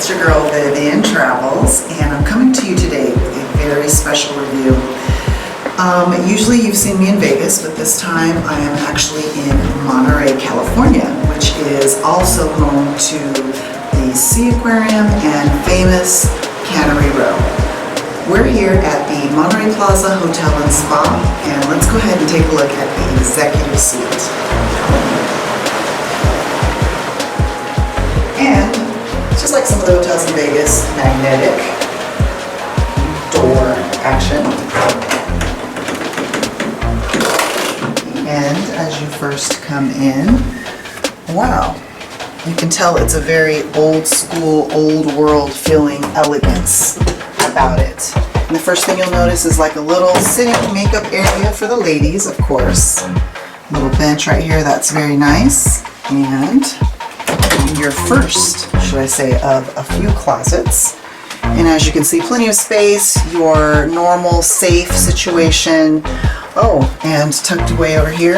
It's your girl Vivian Travels, and I'm coming to you today with a very special review. Usually you've seen me in Vegas, but this time I am actually in Monterey, California, which is also home to the Sea Aquarium and famous Cannery Row. We're here at the Monterey Plaza Hotel and Spa, and let's go ahead and take a look at the executive suite. And just like some of the hotels in Vegas, magnetic door action. And as you first come in, wow, you can tell it's a very old school, old world feeling elegance about it. And the first thing you'll notice is like a little sitting makeup area for the ladies, of course. A little bench right here, that's very nice. And your first, should I say, of a few closets. And as you can see, plenty of space, your normal safe situation. Oh, and tucked away over here,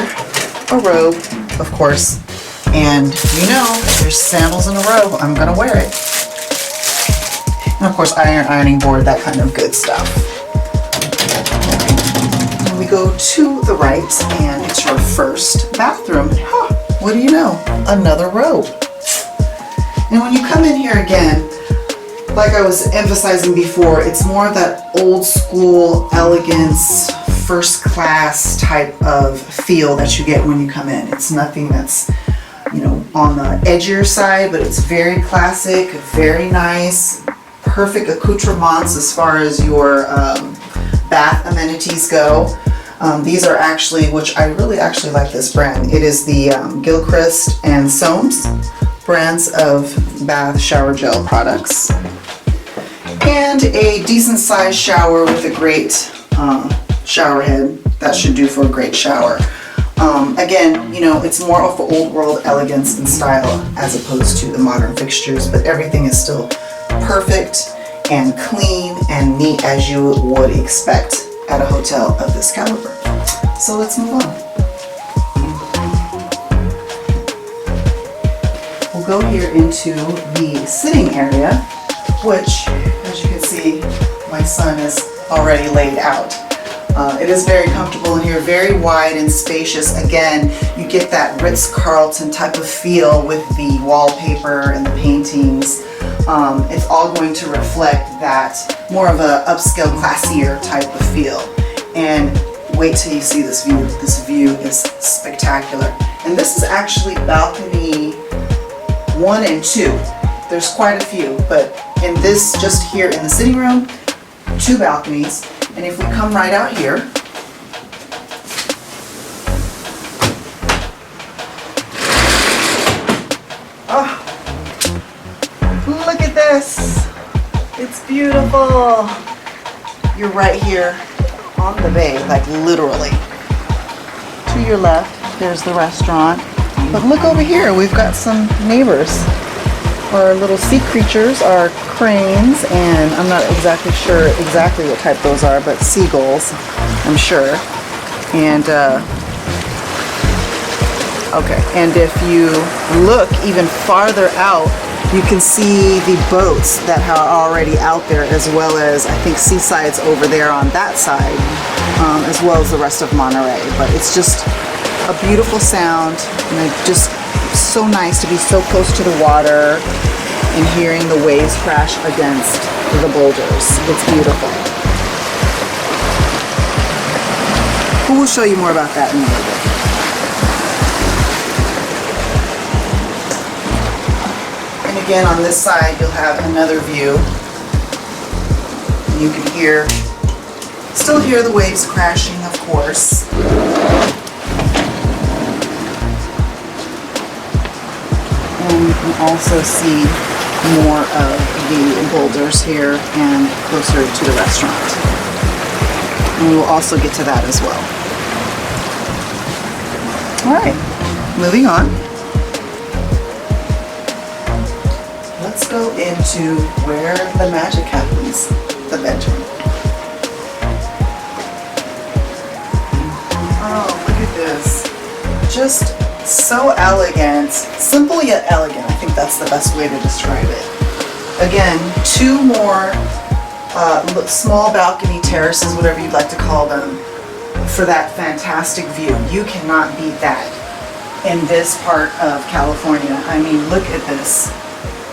a robe, of course. And you know, there's sandals in a robe, I'm gonna wear it. And of course, ironing board, that kind of good stuff. And we go to the right, and it's your first bathroom. Huh, what do you know? Another robe. And when you come in here again, like I was emphasizing before, it's more of that old school elegance, first class type of feel that you get when you come in. It's nothing that's, you know, on the edgier side, but it's very classic, very nice, perfect accoutrements as far as your bath amenities go. These are actually, which I really actually like this brand. It is the Gilchrist and Soames brands of bath shower gel products. And a decent sized shower with a great shower head. That should do for a great shower. Again, you know, it's more of an old world elegance and style as opposed to the modern fixtures, but everything is still perfect and clean and neat as you would expect at a hotel of this caliber. So let's move on. We'll go here into the sitting area, which, as you can see, my son is already laid out. It is very comfortable in here, very wide and spacious. Again, you get that Ritz-Carlton type of feel with the wallpaper and the paintings. It's all going to reflect that more of a upscale, classier type of feel. And wait till you see this view. This view is spectacular. And this is actually balcony 1 and 2. There's quite a few, but in this, just here in the sitting room, 2 balconies. And if we come right out here, oh, look at this. It's beautiful. You're right here on the bay, like literally. To your left, there's the restaurant. But look over here, we've got some neighbors. Our little sea creatures are cranes, and I'm not exactly sure exactly what type those are, but seagulls, I'm sure. And okay, and if you look even farther out, you can see the boats that are already out there, as well as I think Seaside's over there on that side, as well as the rest of Monterey. But it's just a beautiful sound, and just so nice to be so close to the water and hearing the waves crash against the boulders. It's beautiful. But we'll show you more about that in a little bit. And again, on this side, you'll have another view. You can still hear the waves crashing, of course. And you can also see more of the boulders here and closer to the restaurant. And we will also get to that as well. All right, moving on. Let's go into where the magic happens, the bedroom. Oh, look at this. Just so elegant, simple yet elegant. I think that's the best way to describe it. Again, 2 more small balcony terraces, whatever you'd like to call them, for that fantastic view. You cannot beat that in this part of California. I mean, look at this.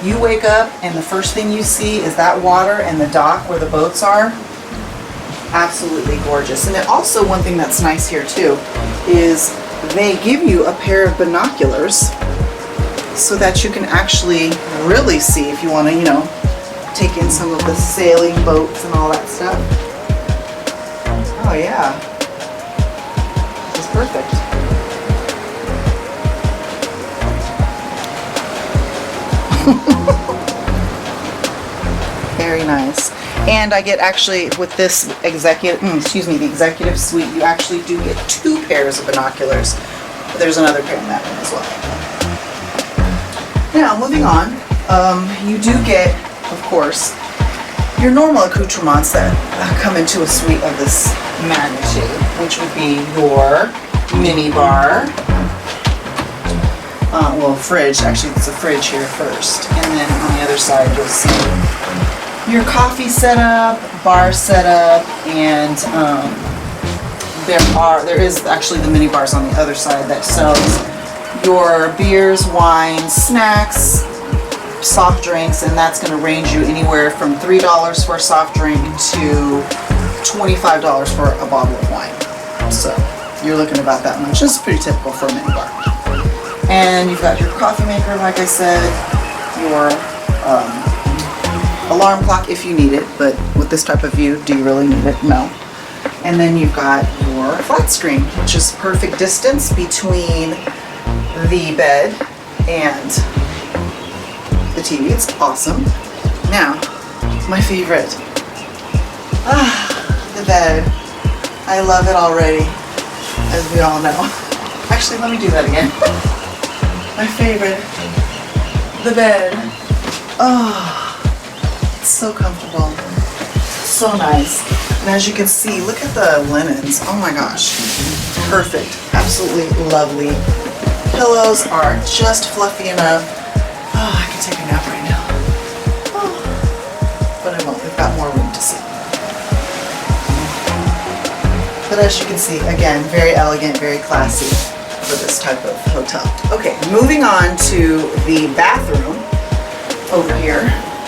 You wake up and the first thing you see is that water and the dock where the boats are. Absolutely gorgeous. And then also one thing that's nice here too is they give you a pair of binoculars so that you can actually really see if you want to, you know, take in some of the sailing boats and all that stuff. Oh yeah, this is perfect. Very nice. And I get actually with this the executive suite, you actually do get 2 pairs of binoculars. But there's another pair in that one as well. Now, moving on, you do get, of course, your normal accoutrements that come into a suite of this magnitude, which would be your mini bar. Well, fridge. Actually, it's a fridge here first. And then on the other side, you'll see your coffee setup, bar setup, and there is actually the mini bars on the other side that sells your beers, wines, snacks, soft drinks, and that's going to range you anywhere from $3 for a soft drink to $25 for a bottle of wine. So you're looking about that much. This is pretty typical for a mini bar. And you've got your coffee maker, like I said, your alarm clock if you need it, but with this type of view, do you really need it? No. And then you've got your flat screen, which is perfect distance between the bed and the TV. It's awesome. Now, my favorite. The bed. I love it already, as we all know. Actually, let me do that again. My favorite. The bed. Oh. So comfortable, so nice. And as you can see, look at the linens. Oh my gosh, perfect, absolutely lovely. Pillows are just fluffy enough. Oh, I can take a nap right now. Oh. But I won't, we've got more room to see. But as you can see, again, very elegant, very classy for this type of hotel. Okay, moving on to the bathroom over here.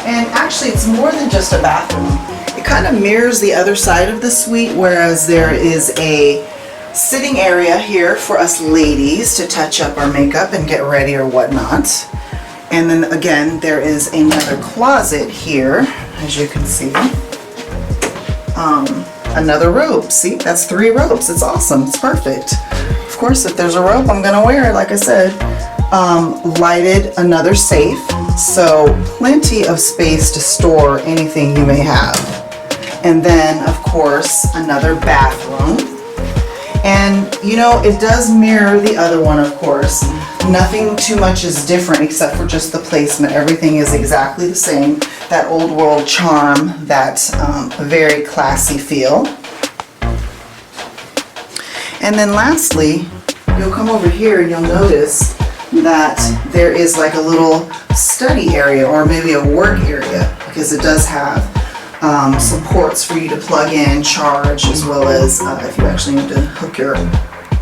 And actually, it's more than just a bathroom. It kind of mirrors the other side of the suite, whereas there is a sitting area here for us ladies to touch up our makeup and get ready or whatnot. And then again, there is another closet here, as you can see. Another robe. See, that's 3 robes. It's awesome. It's perfect. Of course, if there's a robe, I'm gonna wear it, like I said. Lighted another safe, so plenty of space to store anything you may have. And then, of course, another bathroom. And, you know, it does mirror the other one, of course. Nothing too much is different except for just the placement. Everything is exactly the same. That old world charm, that very classy feel. And then lastly, you'll come over here and you'll notice that there is like a little study area or maybe a work area, because it does have some ports for you to plug in, charge, as well as if you actually need to hook your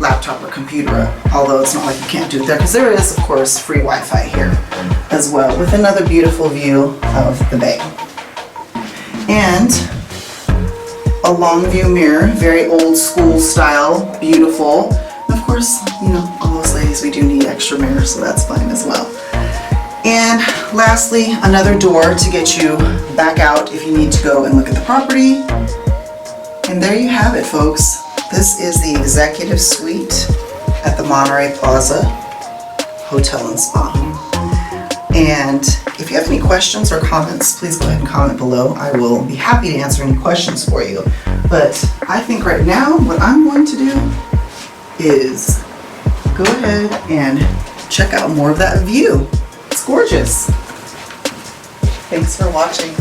laptop or computer up, although it's not like you can't do it there, because there is, of course, free Wi-Fi here as well, with another beautiful view of the bay. And a long view mirror, very old school style, beautiful. And of course, you know, all those ladies, we do need extra mirrors, so that's fine as well. And lastly, another door to get you back out if you need to go and look at the property. And there you have it, folks. This is the executive suite at the Monterey Plaza Hotel and Spa. And if you have any questions or comments, please go ahead and comment below. I will be happy to answer any questions for you. But I think right now what I'm going to do is go ahead and check out more of that view. It's gorgeous. Thanks for watching.